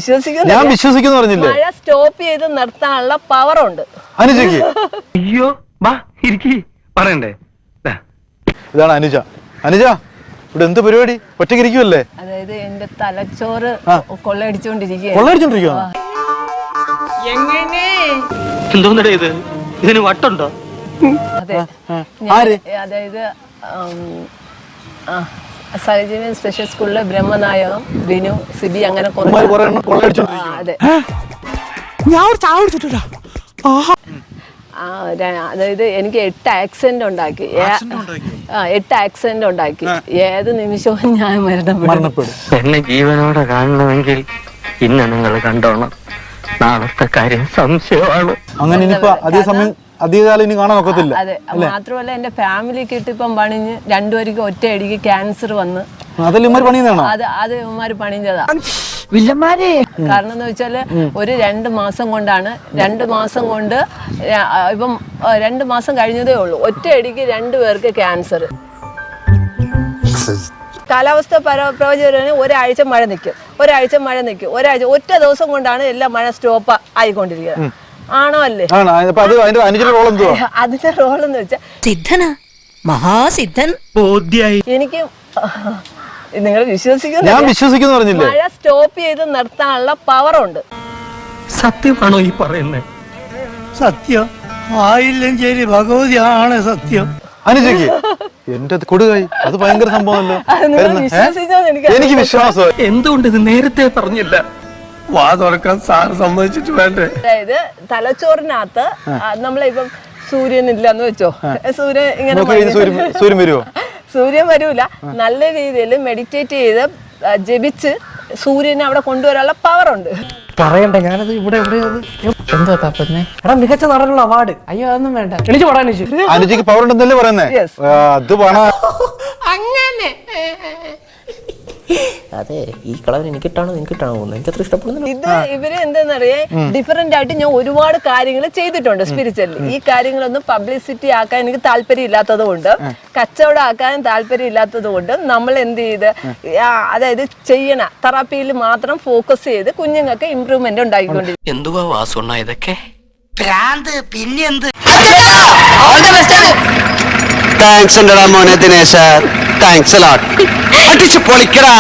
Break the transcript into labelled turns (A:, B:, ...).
A: വിശ്വസിക്കുന്നു?
B: ഞാൻ വിശ്വസിക്കുന്നു പറഞ്ഞില്ലേ?
A: മഴ സ്റ്റോപ്പ് ചെയ്ത് നിർത്താനുള്ള പവർ ഉണ്ട്
B: അനുജയ്ക്ക്.
C: അയ്യോ വാ ഇരിക്കി പറയണ്ടേ.
B: ഇതാണ് അനുജ. അനുജ ഇവിടെ എന്ത് പരിപാടി? ഒറ്റയ്ക്ക് ഇരിക്കുവല്ലേ?
A: അതായത് എന്റെ തലച്ചോറ് കൊള്ളയടിച്ചോണ്ടിരിക്കുക.
B: കൊള്ളയടിച്ചോണ്ടിരിക്കുക?
C: എന്തോന്നടേ ഇത്? ഇതിന് വട്ടുണ്ടോ?
A: അതെ, അതായത് സഹജീവൻ സ്പെഷ്യൽ സ്കൂളിലെ ബ്രഹ്മനായകം, ബിനു, സിബി അങ്ങനെ അതെ. അതായത് എനിക്ക് 8 ആക്സിഡന്റ് ഉണ്ടാക്കി. 8 ആക്സിഡന്റ് ഉണ്ടാക്കി. ഏത് നിമിഷവും ഞാൻ മരണപ്പെടും.
C: എന്നെ ജീവനോടെ കാണണമെങ്കിൽ ഇന്ന് നിങ്ങൾ കണ്ടോണം. നാളത്തെ കാര്യം സംശയമാണ്.
B: അങ്ങനെ ഇനിയിപ്പോ അതേസമയം അധികകാലം ഇനി കാണാൻ ഒക്കത്തില്ല.
A: അതെ, മാത്രമല്ല എന്റെ ഫാമിലിക്ക് ഇട്ടിപ്പം പണിഞ്ഞ് രണ്ടുപേർക്ക് ഒറ്റയടിക്ക് ക്യാൻസർ വന്ന്
B: അത്
A: ഇവന്മാര് പണിഞ്ഞതാ. കാരണം എന്ന് വെച്ചാല് ഒരു 2 മാസം കൊണ്ടാണ്. 2 മാസം കൊണ്ട് ഇപ്പം 2 മാസം കഴിഞ്ഞതേ ഉള്ളൂ. ഒറ്റയടിക്ക് 2 പേർക്ക് ക്യാൻസർ. കാലാവസ്ഥ പ്രവചനം ഒരാഴ്ച മഴ നിൽക്കും, ഒരാഴ്ച ഒറ്റ ദിവസം കൊണ്ടാണ് എല്ലാം മഴ സ്റ്റോപ്പ് ആയിക്കൊണ്ടിരിക്കുന്നത്. ആണോ അല്ലേ? അതിന്റെ റോൾ എന്ന് വെച്ചാൽ
D: സിദ്ധനാ, മഹാസിദ്ധൻ.
A: എനിക്ക് നിങ്ങൾ വിശ്വസിക്കുന്നു?
B: ഞാൻ വിശ്വസിക്കുന്നു പറഞ്ഞില്ലേ?
A: മഴ സ്റ്റോപ്പ് ചെയ്ത് നിർത്താനുള്ള പവർ ഉണ്ട്.
C: സത്യമാണോ ഈ പറയുന്നത്?
E: സത്യം ആയില്ലെങ്കിൽ ഭഗവതിയാണ് സത്യം.
B: അനുജയ്ക്ക് എന്റെ കൊടുകായി അത് ഭയങ്കര സംഭവമല്ലോ. എനിക്ക് വിശ്വാസം.
C: എന്തുകൊണ്ട് ഇത് നേരത്തെ പറഞ്ഞില്ല?
E: വാ തുറക്കാൻ സാർ സമ്മതിച്ചിട്ട് വേണ്ടേ?
A: അതായത് തലച്ചോറിനകത്ത് നമ്മളിപ്പം സൂര്യൻ ഇല്ലെന്ന് വെച്ചോ, സൂര്യൻ ഇങ്ങനെ
B: സൂര്യൻ വരുമോ?
A: സൂര്യൻ വരൂല. നല്ല രീതിയിൽ മെഡിറ്റേറ്റ് ചെയ്ത് ജപിച്ച് സൂര്യനെ അവിടെ കൊണ്ടുവരാനുള്ള പവർ ഉണ്ട്.
F: പറയണ്ട, ഞാനത് ഇവിടെ എന്തോ തപ്പുന്നേ. എടാ മികച്ച നടനുള്ള അവാർഡ്. അയ്യോ അതൊന്നും വേണ്ട, എണിച്ചു പോടാ.
B: അനുജയ്ക്ക് പവർ ഉണ്ടെന്നല്ലേ പറയുന്നേ? അത് പണം
D: അങ്ങനെ അതെ. ഈ കളർ എനിക്കിട്ടാണോ നിനക്കിട്ടാണോ എനിക്ക് അത്ര ഇഷ്ടപ്പെടുന്നു.
A: ഇത് ഇവര് എന്താന്നറിയേ, ഡിഫറെന്റ് ആയിട്ട് ഞാൻ ഒരുപാട് കാര്യങ്ങൾ ചെയ്തിട്ടുണ്ട് സ്പിരിച്വലി. ഈ കാര്യങ്ങളൊന്നും പബ്ലിസിറ്റി ആക്കാൻ എനിക്ക് താല്പര്യം ഇല്ലാത്തത് കൊണ്ട്, കച്ചവടം ആക്കാൻ താല്പര്യം ഇല്ലാത്തത് കൊണ്ട് നമ്മൾ എന്ത് ചെയ്ത് അതായത് ചെയ്യണ തെറാപ്പിയിൽ മാത്രം ഫോക്കസ് ചെയ്ത് കുഞ്ഞുങ്ങൾക്ക് ഇമ്പ്രൂവ്മെന്റ് ഉണ്ടായിക്കൊണ്ടിരിക്കും.
C: എന്തുവാ വാസുണ്ണ ഇതൊക്കെ?
G: താങ്ക്സ് ഉണ്ടടാ മോനെ ദിനേശ. താങ്ക്സ് അടിച്ചു പൊളിക്കടാ.